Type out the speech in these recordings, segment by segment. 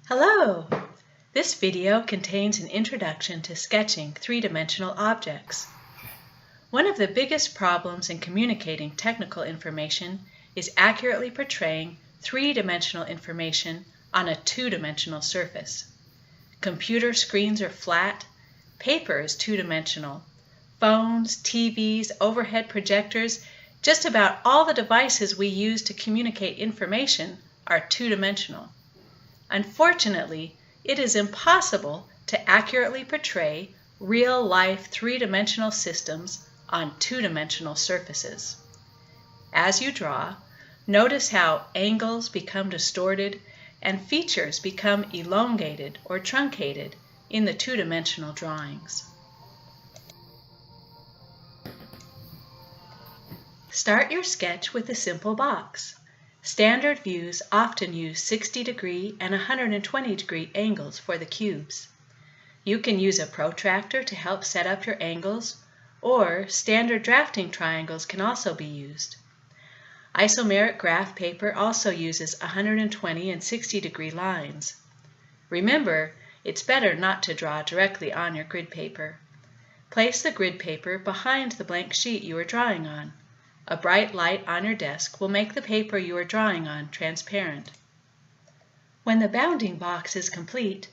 Hello! This video contains an introduction to sketching three-dimensional objects. One of the biggest problems in communicating technical information is accurately portraying three-dimensional information on a two-dimensional surface. Computer screens are flat, paper is two-dimensional, phones, TVs, overhead projectors, just about all the devices we use to communicate information are two-dimensional. Unfortunately, it is impossible to accurately portray real-life three-dimensional systems on two-dimensional surfaces. As you draw, notice how angles become distorted and features become elongated or truncated in the two-dimensional drawings. Start your sketch with a simple box. Standard views often use 60-degree and 120-degree angles for the cubes. You can use a protractor to help set up your angles, or standard drafting triangles can also be used. Isomeric graph paper also uses 120 and 60-degree lines. Remember, it's better not to draw directly on your grid paper. Place the grid paper behind the blank sheet you are drawing on. A bright light on your desk will make the paper you are drawing on transparent. When the bounding box is complete,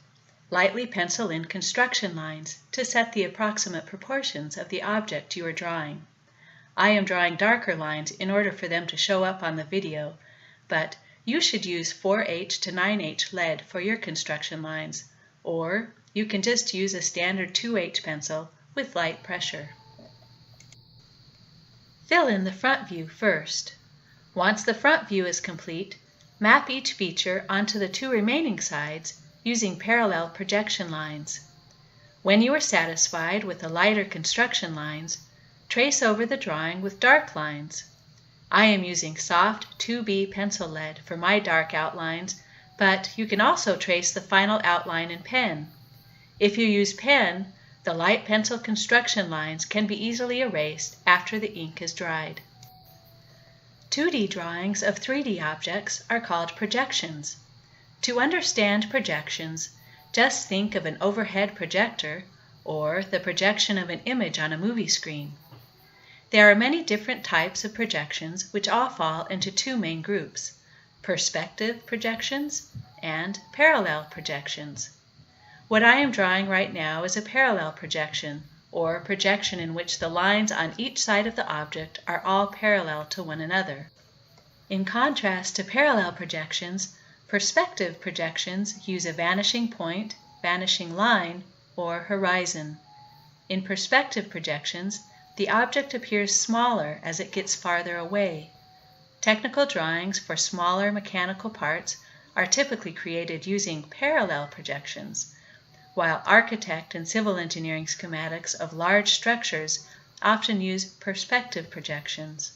lightly pencil in construction lines to set the approximate proportions of the object you are drawing. I am drawing darker lines in order for them to show up on the video, but you should use 4H to 9H lead for your construction lines, or you can just use a standard 2H pencil with light pressure. Fill in the front view first. Once the front view is complete, map each feature onto the two remaining sides using parallel projection lines. When you are satisfied with the lighter construction lines, trace over the drawing with dark lines. I am using soft 2B pencil lead for my dark outlines, but you can also trace the final outline in pen. If you use pen, the light pencil construction lines can be easily erased after the ink is dried. 2D drawings of 3D objects are called projections. To understand projections, just think of an overhead projector or the projection of an image on a movie screen. There are many different types of projections which all fall into two main groups: perspective projections and parallel projections. What I am drawing right now is a parallel projection, or a projection in which the lines on each side of the object are all parallel to one another. In contrast to parallel projections, perspective projections use a vanishing point, vanishing line, or horizon. In perspective projections, the object appears smaller as it gets farther away. Technical drawings for smaller mechanical parts are typically created using parallel projections, while architect and civil engineering schematics of large structures often use perspective projections.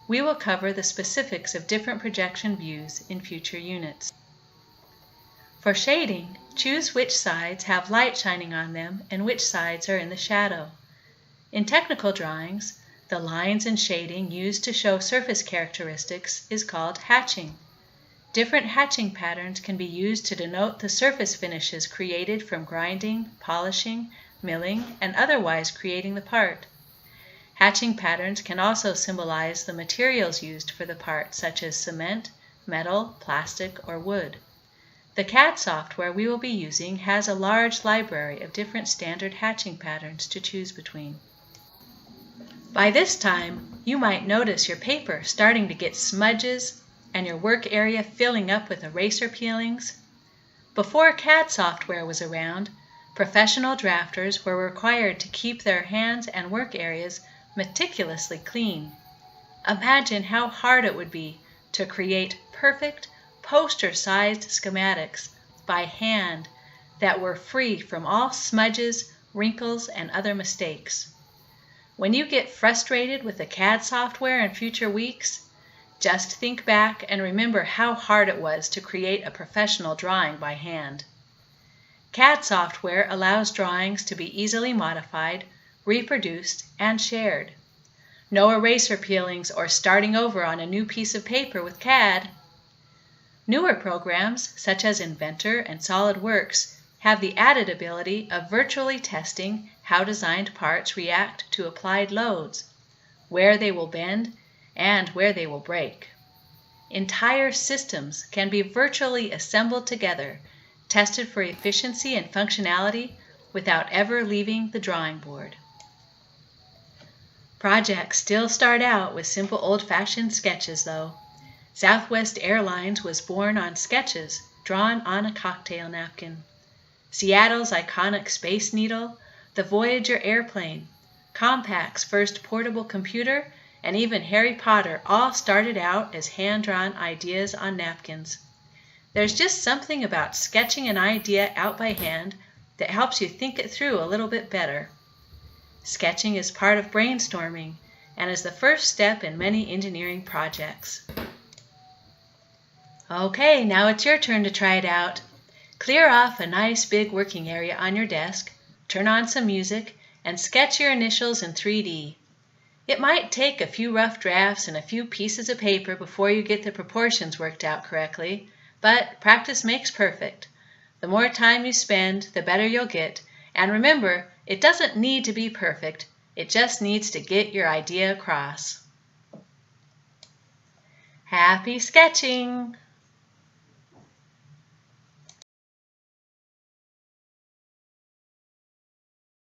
We will cover the specifics of different projection views in future units. For shading, choose which sides have light shining on them and which sides are in the shadow. In technical drawings, the lines and shading used to show surface characteristics is called hatching. Different hatching patterns can be used to denote the surface finishes created from grinding, polishing, milling, and otherwise creating the part. Hatching patterns can also symbolize the materials used for the part, such as cement, metal, plastic, or wood. The CAD software we will be using has a large library of different standard hatching patterns to choose between. By this time, you might notice your paper starting to get smudges and your work area filling up with eraser peelings. Before CAD software was around, professional drafters were required to keep their hands and work areas meticulously clean. Imagine how hard it would be to create perfect, poster-sized schematics by hand that were free from all smudges, wrinkles, and other mistakes. When you get frustrated with the CAD software in future weeks, just think back and remember how hard it was to create a professional drawing by hand. CAD software allows drawings to be easily modified, reproduced, and shared. No eraser peelings or starting over on a new piece of paper with CAD. Newer programs, such as Inventor and SolidWorks, have the added ability of virtually testing how designed parts react to applied loads, where they will bend, and where they will break. Entire systems can be virtually assembled together, tested for efficiency and functionality without ever leaving the drawing board. Projects still start out with simple old-fashioned sketches, though. Southwest Airlines was born on sketches drawn on a cocktail napkin. Seattle's iconic Space Needle, the Voyager airplane, Compact's first portable computer, and even Harry Potter all started out as hand-drawn ideas on napkins. There's just something about sketching an idea out by hand that helps you think it through a little bit better. Sketching is part of brainstorming and is the first step in many engineering projects. Okay, now it's your turn to try it out. Clear off a nice big working area on your desk, turn on some music, and sketch your initials in 3D. It might take a few rough drafts and a few pieces of paper before you get the proportions worked out correctly, but practice makes perfect. The more time you spend, the better you'll get, and remember, it doesn't need to be perfect, it just needs to get your idea across. Happy sketching!